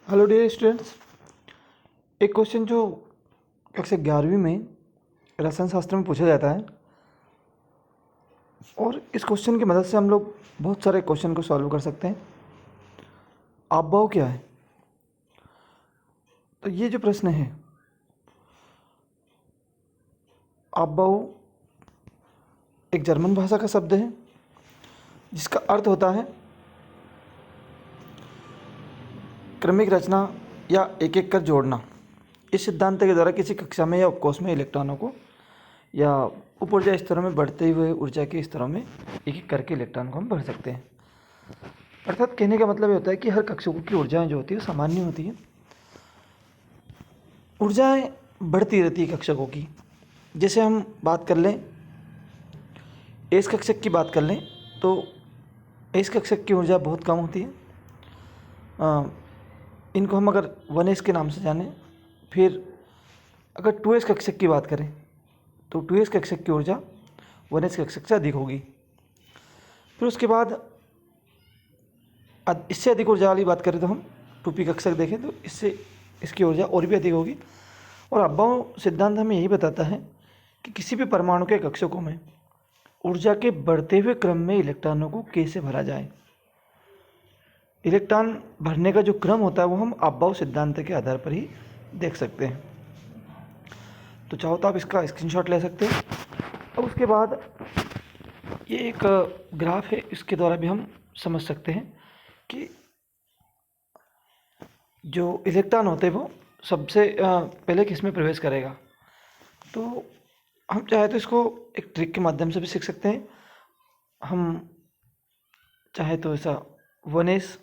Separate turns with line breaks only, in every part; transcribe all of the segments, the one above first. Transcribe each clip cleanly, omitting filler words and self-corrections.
Hello dear students. एक question जो कक्षा 11वीं में रसायन शास्त्र में पूछा जाता है और इस क्वेश्चन की मदद से हम लोग बहुत सारे क्वेश्चन को सॉल्व कर सकते हैं। आपभाव क्या है? तो ये जो प्रश्न है, आपभाव एक जर्मन भाषा का शब्द है जिसका अर्थ होता है क्रमिक रचना या एक एक कर जोड़ना। इस सिद्धांत के द्वारा किसी कक्षा में या उपकोष में इलेक्ट्रॉनों को या उप ऊर्जा स्तरों में बढ़ते हुए ऊर्जा के स्तरों में एक एक करके इलेक्ट्रॉन को हम भर सकते हैं। अर्थात कहने का मतलब ये होता है कि हर कक्षकों की ऊर्जाएं जो होती है सामान्य होती है। ऊर्जाएं बढ़ती रहती है कक्षकों की। जैसे हम बात कर लें, एस कक्षक की बात कर लें तो एस कक्षक की ऊर्जा बहुत कम होती है। इनको हम अगर 1s के नाम से जानें। फिर अगर 2s कक्षक की बात करें तो 2s कक्षक की ऊर्जा 1s कक्षक से अधिक होगी। फिर उसके बाद इससे अधिक ऊर्जा वाली बात करें तो हम 2p कक्षक देखें तो इससे इसकी ऊर्जा और भी अधिक होगी। और आपभाव सिद्धांत हमें यही बताता है कि किसी भी परमाणु के कक्षकों में ऊर्जा के बढ़ते हुए क्रम में इलेक्ट्रॉनों को कैसे भरा जाए। इलेक्ट्रॉन भरने का जो क्रम होता है वो हम आपभाव सिद्धांत के आधार पर ही देख सकते हैं। तो चाहो तो आप इसका स्क्रीनशॉट ले सकते हैं। अब उसके बाद ये एक ग्राफ है, इसके द्वारा भी हम समझ सकते हैं कि जो इलेक्ट्रॉन होते हैं वो सबसे पहले किस में प्रवेश करेगा। तो हम चाहे तो इसको एक ट्रिक के माध्यम से भी सीख सकते हैं। हम चाहे तो ऐसा 1s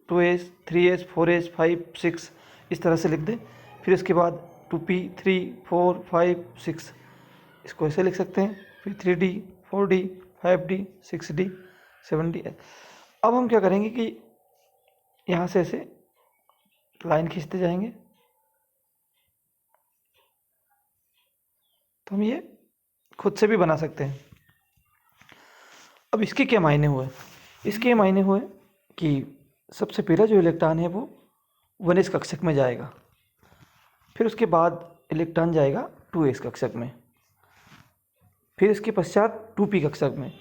2s 3s 4s 5 6 इस तरह से लिख दें। फिर इसके बाद 2p 3 4 5 6 इसको ऐसे लिख सकते हैं। फिर 3d 4d 5d 6d 7d। अब हम क्या करेंगे कि यहाँ से ऐसे लाइन खींचते जाएंगे तो हम ये खुद से भी बना सकते हैं। अब इसके क्या मायने हुए? इसके मायने हुए कि सबसे पहला जो इलेक्ट्रॉन है वो 1s कक्षक में जाएगा। फिर उसके बाद इलेक्ट्रॉन जाएगा 2s कक्षक में। फिर इसके पश्चात 2p कक्षक में।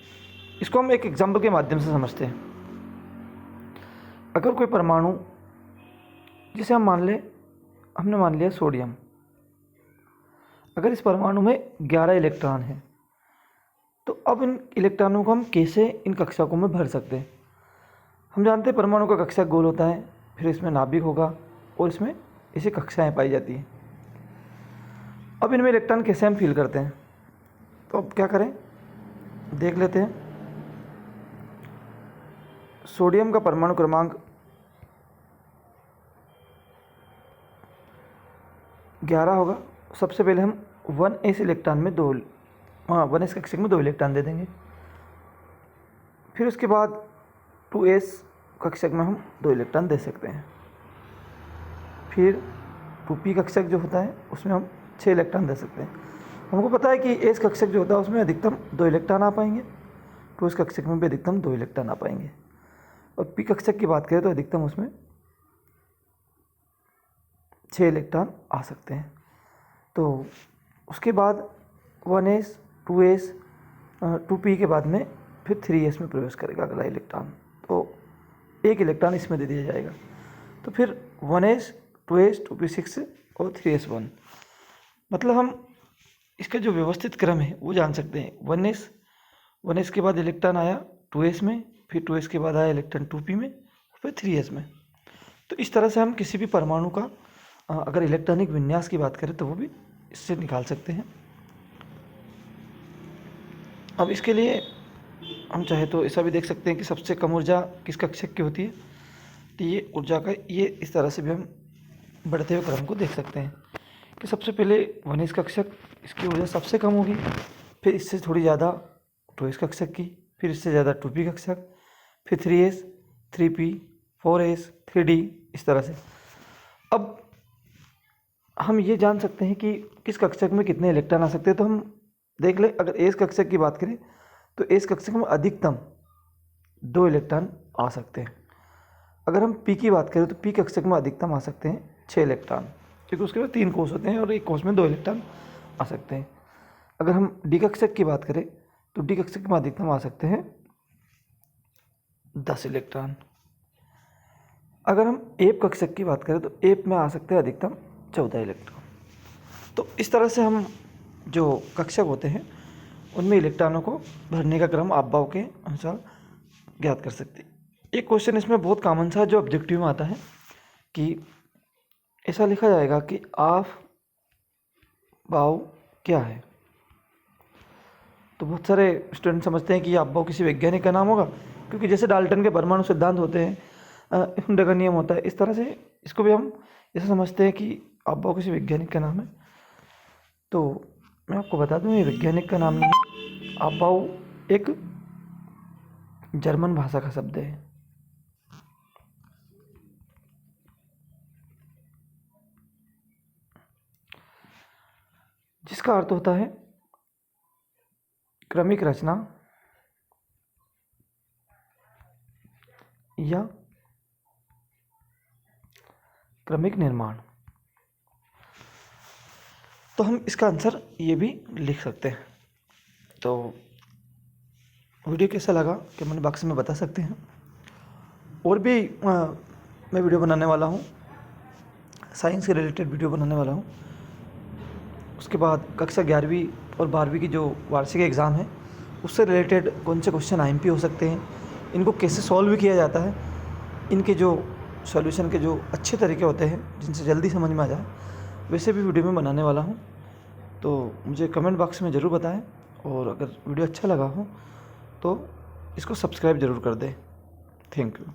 इसको हम एक एग्जाम्पल के माध्यम से समझते हैं। अगर कोई परमाणु, जिसे हम हमने मान लिया सोडियम, अगर इस परमाणु में 11 इलेक्ट्रॉन हैं तो अब इन इलेक्ट्रॉनों को हम कैसे इन कक्षकों में भर सकते हैं। हम जानते हैं परमाणु का कक्षक गोल होता है, फिर इसमें नाभिक होगा और इसमें ऐसी कक्षाएं पाई जाती हैं। अब इनमें इलेक्ट्रॉन कैसे हम फिल करते हैं, तो अब क्या करें देख लेते हैं। सोडियम का परमाणु क्रमांक 11 होगा। सबसे पहले हम 1s इलेक्ट्रॉन में 1s कक्षक में 2 इलेक्ट्रॉन दे देंगे। फिर उसके बाद 2s कक्षक में हम 2 इलेक्ट्रॉन दे सकते हैं। फिर 2p कक्षक जो होता है उसमें हम 6 इलेक्ट्रॉन दे सकते हैं। हमको पता है कि s कक्षक जो होता है उसमें अधिकतम 2 इलेक्ट्रॉन आ पाएंगे, 2s कक्षक में भी अधिकतम 2 इलेक्ट्रॉन आ पाएंगे। और p कक्षक की बात करें तो अधिकतम उसमें 6 इलेक्ट्रॉन आ सकते हैं। तो उसके बाद 1s 2s 2p के बाद में फिर 3s में प्रवेश करेगा अगला इलेक्ट्रॉन। तो एक इलेक्ट्रॉन इसमें दे दिया जाएगा। तो फिर 1s 2s 2p6 और 3s 1। मतलब हम इसका जो व्यवस्थित क्रम है वो जान सकते हैं। 1s के बाद इलेक्ट्रॉन आया 2s में, फिर 2s के बाद आया इलेक्ट्रॉन 2p में, फिर 3s में। तो इस तरह से हम किसी भी परमाणु का अगर इलेक्ट्रॉनिक विन्यास की बात करें तो वो भी इससे निकाल सकते हैं। अब इसके लिए हम चाहे तो ऐसा भी देख सकते हैं कि सबसे कम ऊर्जा किस कक्षक की होती है। तो ये ऊर्जा का ये इस तरह से भी हम बढ़ते हुए क्रम को देख सकते हैं कि सबसे पहले 1s कक्षक, इसकी ऊर्जा सबसे कम होगी। फिर इससे थोड़ी ज़्यादा 2s कक्षक की, फिर इससे ज़्यादा 2p कक्षक, फिर 3s 3p 4s 3d इस तरह से। अब हम ये जान सकते हैं कि किस कक्षक में कितने इलेक्ट्रॉन आ सकते हैं। तो हम देख लें, अगर एस कक्षक की बात करें तो एस कक्षक में अधिकतम 2 इलेक्ट्रॉन आ सकते हैं। अगर हम पी की बात करें तो पी कक्षक में अधिकतम आ सकते हैं 6 इलेक्ट्रॉन, क्योंकि उसके बाद 3 कोष होते हैं और एक कोष में 2 इलेक्ट्रॉन आ सकते हैं। अगर हम डी कक्षक की बात करें तो डी कक्षक में अधिकतम आ सकते हैं 10 इलेक्ट्रॉन। अगर हम एफ कक्षक की बात करें तो एफ में आ सकते हैं अधिकतम 14 इलेक्ट्रॉन। तो इस तरह से हम जो कक्षक होते हैं उनमें इलेक्ट्रॉनों को भरने का क्रम आपभाव के अनुसार ज्ञात कर सकते हैं। एक क्वेश्चन इसमें बहुत कॉमन सा जो ऑब्जेक्टिव में आता है कि ऐसा लिखा जाएगा कि आपभाव क्या है। तो बहुत सारे स्टूडेंट समझते हैं कि आपभाव किसी वैज्ञानिक का नाम होगा, क्योंकि जैसे डाल्टन के परमाणु सिद्धांत होते हैं, हिंड का नियम होता है, इस तरह से इसको भी हम ऐसा समझते हैं कि आपभाव किसी वैज्ञानिक का नाम है। तो मैं आपको बता दूं ये वैज्ञानिक का नाम नहीं है। आपभाव एक जर्मन भाषा का शब्द है। जिसका अर्थ होता है क्रमिक रचना या क्रमिक निर्माण। तो हम इसका आंसर ये भी लिख सकते हैं। तो वीडियो कैसा लगा कमेंट बॉक्स में बता सकते हैं। और भी मैं वीडियो बनाने वाला हूँ, साइंस से रिलेटेड वीडियो बनाने वाला हूँ। उसके बाद कक्षा 11वीं और 12वीं की जो वार्षिक एग्ज़ाम है उससे रिलेटेड कौन से क्वेश्चन आईएमपी हो सकते हैं, इनको कैसे सॉल्व किया जाता है, इनके जो सॉल्यूशन के जो अच्छे तरीके होते हैं जिनसे जल्दी समझ में आ जाए, वैसे भी वीडियो में बनाने वाला हूँ। तो मुझे कमेंट बॉक्स में ज़रूर बताएं, और अगर वीडियो अच्छा लगा हो तो इसको सब्सक्राइब ज़रूर कर दें। Thank you.